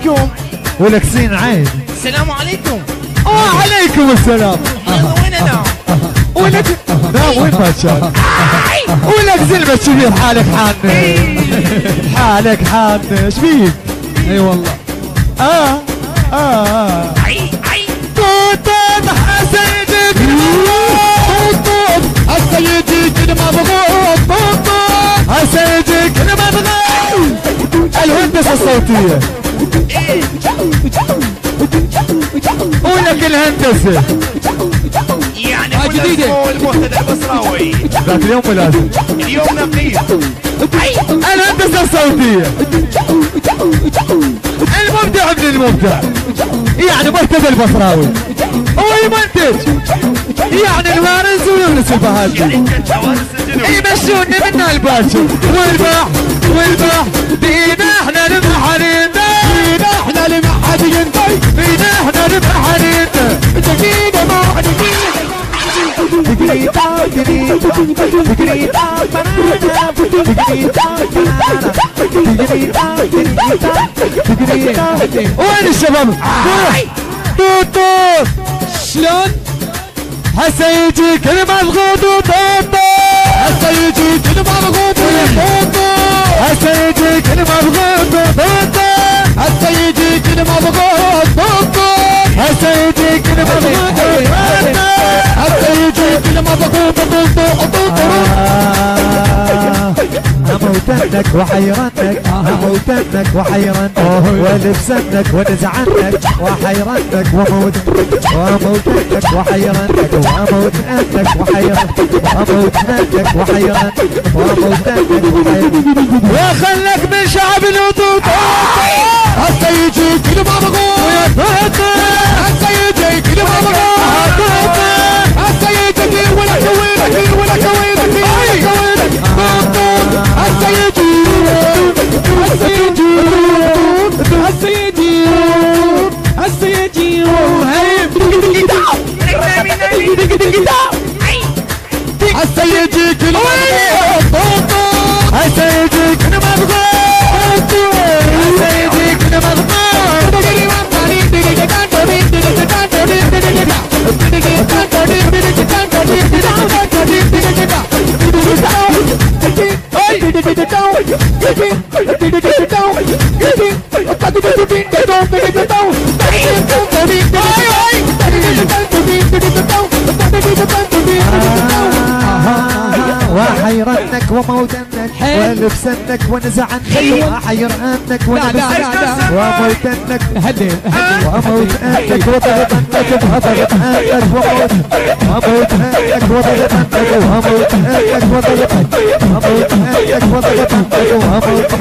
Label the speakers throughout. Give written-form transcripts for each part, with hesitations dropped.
Speaker 1: عليكم.
Speaker 2: ولك سين عين.
Speaker 1: السلام عليكم.
Speaker 2: وعليكم السلام.
Speaker 1: يلا وين انا؟
Speaker 2: ولك نام وين ما شاء. ولك زلمة شبيه حالك حانة. حالك حانة ايش بيك؟ اي والله. توتوت حسيدك توتوت حسيدك المضغوط توتوت حسيدك المضغوط. الهندسة الصوتية. ولك الهندسة
Speaker 1: يعني جديدة المهتدى البصراوي
Speaker 2: ذاك اليوم ولازم
Speaker 1: اليوم نقيس.
Speaker 2: الهندسة الصوتية. المبدع ابن المبدع يعني مهتدى البصراوي هو يمنتج يعني الوارث ويونس البهادي يمشوني منا الباشا والباح بينا احنا المحارين بينا احنا المحارين بينا احنا المحارين دقيقة ما وين الشباب؟ توتو شلون؟ هسه يجيك المضغوط وطوطو هسه يجيك المضغوط وطوطو هسه يجيك المضغوط وطوطو هسه يجيك المضغوط وطوطو هسه يجيك المضغوط وطوطو هسه يجيك المضغوط وطوطو. اموتنك وحيرنك اموتنك وحيرنك ولبسنك ونزعنك وحيرنك واموتنك وحيرنك واموتنك وحيرنك واموتنك وحيرنك واموتنك وحيرنك وخلك من شعب الوطوط. هسه يجيك المضغوط هسه يجيك المضغوط هسه يجيك ولك وينك ولك وينك هسه يجيك هسه يجيك هسه يجيك هسه يجيك هسه يجيك المضغوط هسه يجيك المضغوط هسه يجيك المضغوط. وحيرنك وموتنك ولبسنك ونزعنك وحيرنك ونزعنك وموتنك وموتنك وضغطنك وضغطنك وموتنك وضغطنك وموتنك وضغطنك وموتنك وضغطنك وموتنك.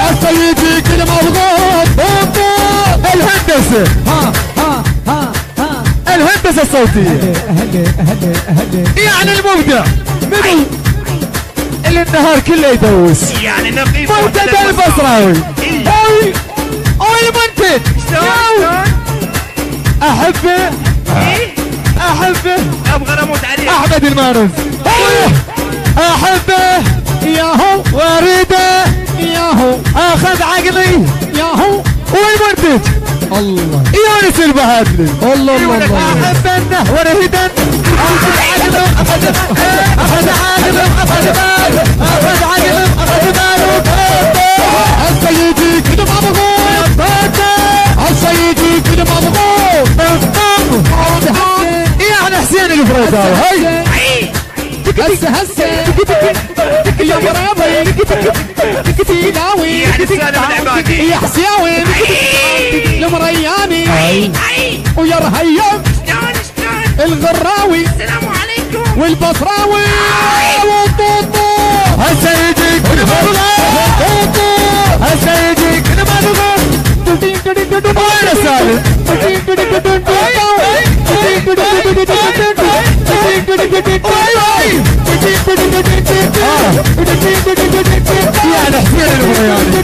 Speaker 2: هسه يجيك المضغوط الهندسة الهندسة الصوتية يعني المبدع منو اللي النهار كله يدوس
Speaker 1: يعني نقيب
Speaker 2: مهتدى البصراوي او المنتج احبه احبه
Speaker 1: ابغى اموت عليه
Speaker 2: احمد المارز احبه ياهو واريده ياهو اخذ عقلي ياهو والمنتج الله يونس البهادلي الله الله الله احبنه ورهدن اخذ عقله اخذ عقله اخذ باله اخذ عقله اخذ باله. هسه يجيك المضغوط هسه يجيك المضغوط يعني حسين الفريداوي هاي هسه يا مرابي تيلاوي يا حسياوي المرياني ويا رهيم الغراوي السلام عليكم والبصراوي وطوطو. هسه يجيك المضغوط هسه يجيك المضغوط وين سالم يعني حسين الفرياني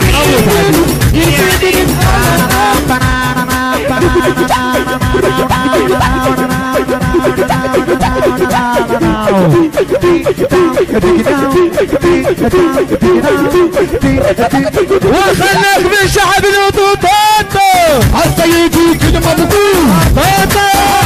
Speaker 2: وخلك من شعب الوطوطات
Speaker 3: هسه يجي كلمة بطولة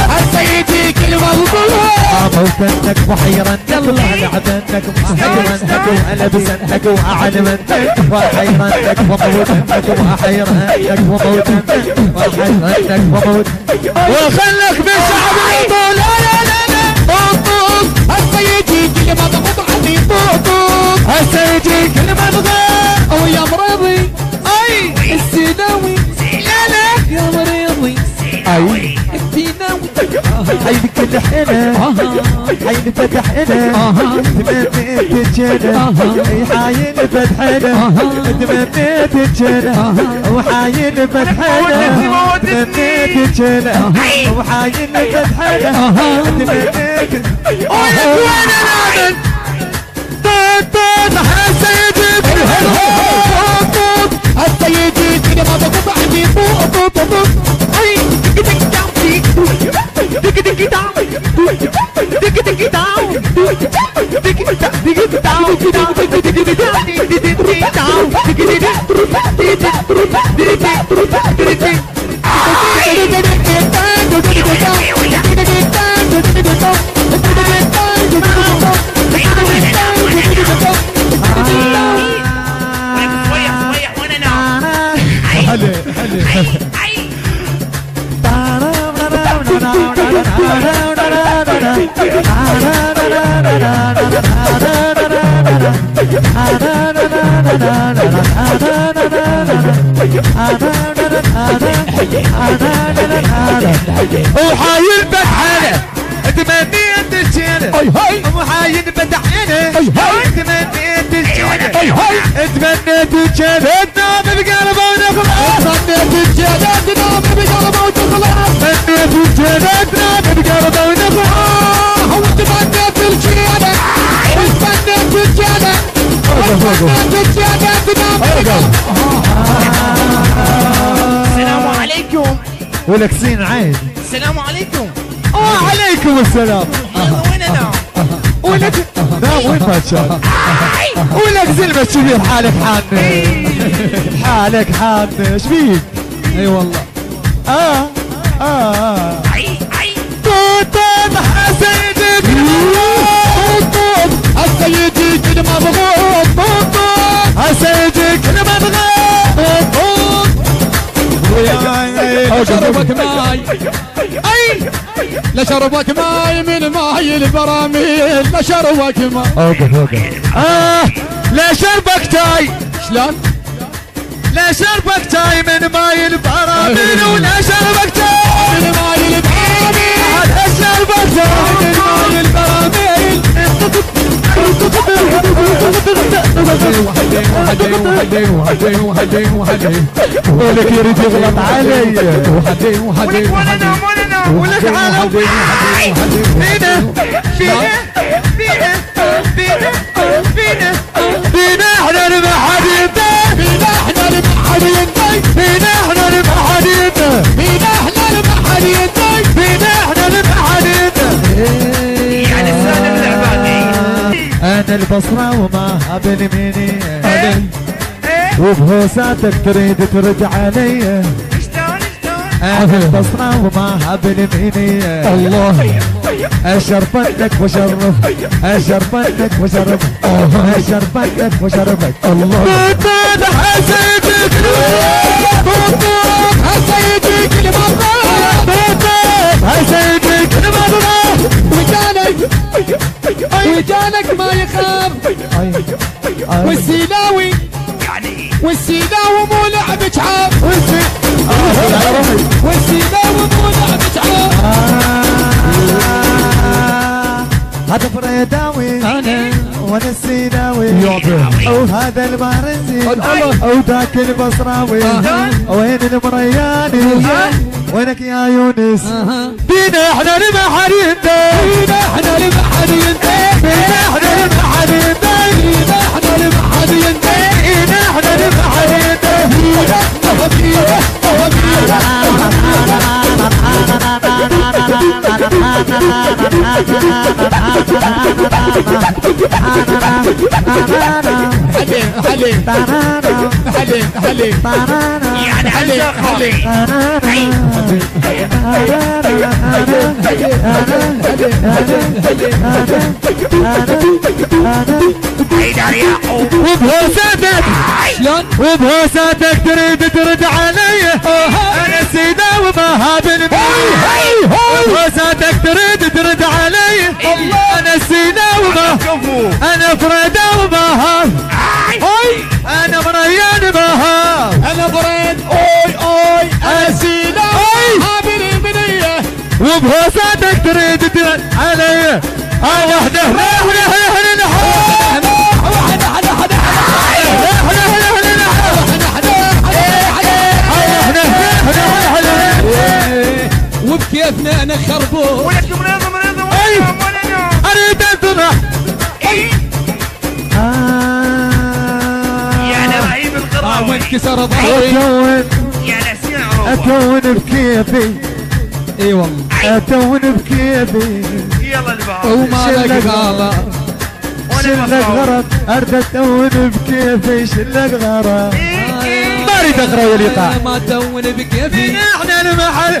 Speaker 3: هسه يجي كلمة بطولة
Speaker 2: موتنك وحيرنك ولعبنك وحيرنك وألبسنك وأعلمنك وحيرنك وموتنك وأحيرنك وموتنك وحيرنك وموتنك وخلك من شعب الوطن لا لا لا لا
Speaker 3: طوط هسه يجي كلمة بطولة طوط
Speaker 2: هسه يجي كلمة بغير
Speaker 3: ويا مريضي
Speaker 2: أي
Speaker 3: السيناوي
Speaker 2: لا لا
Speaker 3: يا مريضي
Speaker 2: أي
Speaker 3: السيناوي
Speaker 2: عينك الحنا عين فتحنا تمنيت الجنة حاين فتحنا تمنيت الجنة وحاين فتحنا تمنيت الجنة وحاين فتحنا تمنيت وين العمل طوط هسه يجي
Speaker 3: هسه يجي كلمة بطولة طوط اي
Speaker 2: وحايل فتحنا تمنيت الجنة وحايل فتحنا تمنيت الجنة تمنيت الجنة تنام بقلبه ونخلص
Speaker 3: تمنيت الجنة تنام بقلبه وتخلص
Speaker 2: تمنيت الجنة تنام بقلبه ونخلص
Speaker 3: وتمنيت الجنة وتمنيت الجنة وتمنيت الجنة تنام بقلبه.
Speaker 1: السلام عليكم.
Speaker 2: ولك سين عين.
Speaker 1: السلام عليكم.
Speaker 2: وعليكم السلام.
Speaker 1: وين انا؟
Speaker 2: ولك لا وين ما شاء ولك زلمة كبير حالك حان حالك حان ايش فيك؟ اي والله طوط هسه يجيك
Speaker 3: طوط هسه يجي كلمة بغوط طوط
Speaker 2: هسه يجيك كلمة بغوط
Speaker 3: طوط شربك ماي
Speaker 2: اي
Speaker 3: لا شربك ماي من ماي البراميل لا شربك ماي
Speaker 2: اوقف لا شربك تاي
Speaker 3: شلون؟
Speaker 2: لا شربك تاي من ماي البراميل ولا شربك تاي
Speaker 3: من ماي البراميل
Speaker 2: لا شربك تاي
Speaker 3: من ماي البراميل
Speaker 2: ولك يريد يغلط علي
Speaker 1: ولك وانا
Speaker 2: ولك عالم فينا احنا المحاديثة
Speaker 3: فينا احنا المحاديثة
Speaker 2: فينا احنا المحاديثة
Speaker 3: فينا احنا المحاديثة
Speaker 2: فينا احنا المحاديثة
Speaker 1: يعني سالم العبادي.
Speaker 2: انا البصرة وما هبل مني وبهوساتك تريد ترد علي
Speaker 1: شلون
Speaker 2: انا البصرة وما هبل مني
Speaker 3: الله
Speaker 2: اشرفنك وشرف اشرفنك وشرف اشرفنك وشرفك الله طوط هسه يجيك
Speaker 3: طوط هسه يجي كلمة
Speaker 2: طوط هسه يجيك المضرب
Speaker 3: وجانك ما يخاف والسيلاوي
Speaker 1: يعني
Speaker 3: والسيلاوي مو لعب شعاب والسيلاوي مو لعب شعاب
Speaker 2: هذا فريداوي
Speaker 3: انا
Speaker 2: وانا السيناوي
Speaker 3: يابا.
Speaker 2: او هذا المهرزي
Speaker 3: الله.
Speaker 2: او ذاك البصراوي وين المرياني وينك يا يونس بينا احنا المحارينتا
Speaker 3: فينا احنا المحاديثة
Speaker 2: بينا احنا المحارينتا
Speaker 3: فينا احنا المحاديثة
Speaker 2: بينا احنا المحارينتا
Speaker 3: وهمية حليم حليم حليم حليم
Speaker 1: يعني عزة خالي حيدر يعقوب
Speaker 2: وبهوساتك
Speaker 3: شلون؟
Speaker 2: وبهوساتك تريد ترد علي انا سيدة ومهاب المي وبهوساتك تريد ترد علي انا سيدة ومهاب انا فريدة ومهاب انا مريان مهاب
Speaker 3: انا بريد اوي اوي انا سيدة ومهاب البنية
Speaker 2: وبهوساتك تريد ترد علي وحده
Speaker 3: وبكيفنا انا خربوش
Speaker 1: ولكن منظم
Speaker 2: اريد اطلع
Speaker 1: يا لعيب القراوي
Speaker 3: وانكسر ظهري
Speaker 1: يا نسيان عروبة
Speaker 2: اتون بكيفي
Speaker 3: اي والله
Speaker 2: اتون بكيفي
Speaker 1: يلا البعض
Speaker 3: وما لك غالة
Speaker 2: شلك غرض اريد اتون بكيفي شلك غرض ما اريد اقرا والايقاع
Speaker 3: ما تون بكيفي
Speaker 2: فينا احنا المحل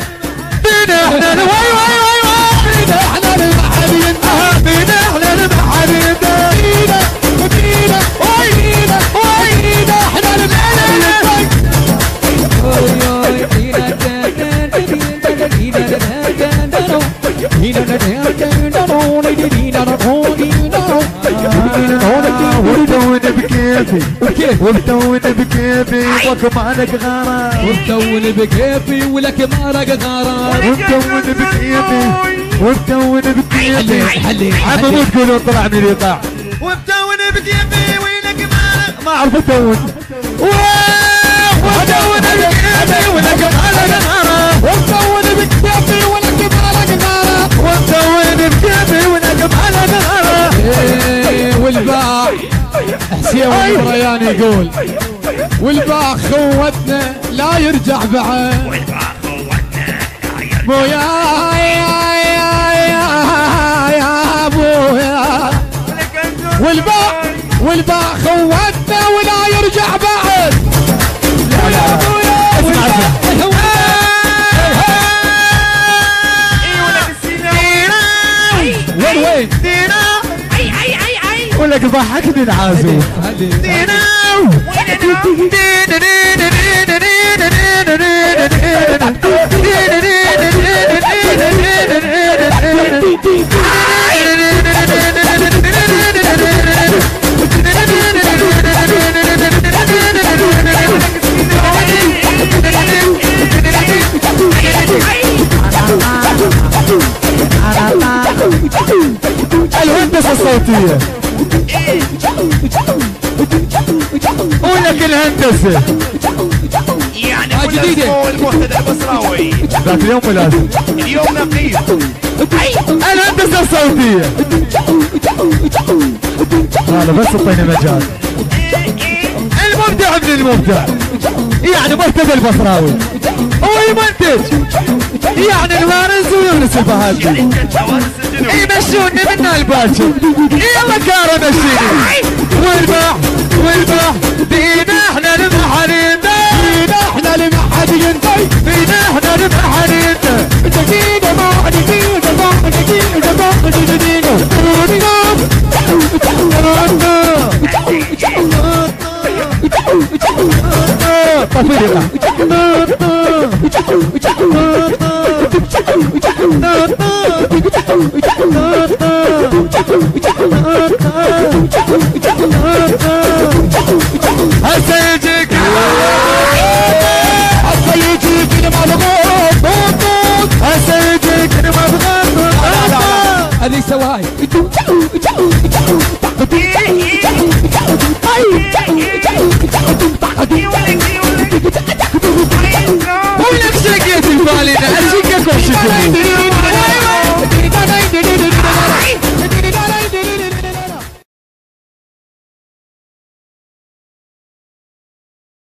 Speaker 2: فينا احنا واي واي واي واي
Speaker 3: فينا احنا المحلين
Speaker 2: فينا احنا المحل
Speaker 3: فينا فينا فينا فينا احنا المحلين
Speaker 2: وبتون بكيفي وبتون بكيفي وك مالك غرام
Speaker 3: وبتون بكيفي ولك مالك غرام
Speaker 2: وبتون بكيفي وبتون بكيفي
Speaker 3: حلي
Speaker 2: عم مو تقولون طلع من الايقاع وبتون بكيفي وينك مالك ما اعرف اتون وبتون بكيفي ولك مالك غرام
Speaker 3: وبتون بكيفي ولك مالك غرام
Speaker 2: وبتون بكيفي ولك مالك غرام
Speaker 3: والباع حسين البريان يقول والباع خوتنا لا يرجع بعد مو يا ابويا والباع خوتنا ولا يرجع بعد يا ابويا وين
Speaker 2: ولك ضحكني العازوف الهندسة الصوتية ولك الهندسة
Speaker 1: يعني
Speaker 3: جديدة.
Speaker 1: المهتدى البصراوي
Speaker 2: ذاك اليوم ولازم
Speaker 1: اليوم نقيب
Speaker 2: الهندسة الصوتية هذا بس اعطينا مجال المبدع ابن المبدع يعني مرتدى البصراوي هو يمنتج يعني الوارث ويونس البهادي يمشوني منا الباكر يلا كارو مشيني والباح فينا احنا المحارين
Speaker 3: فينا احنا المحلين
Speaker 2: فينا احنا المحارين
Speaker 3: دقيقة ما دقيقة ما دقيقة ما دقيقة
Speaker 2: طفيرة هسه يجيك
Speaker 3: هسه يجيك المغلوب
Speaker 2: هسه يجيك المبغض
Speaker 3: هذه سواي
Speaker 2: ولك شقيت البالي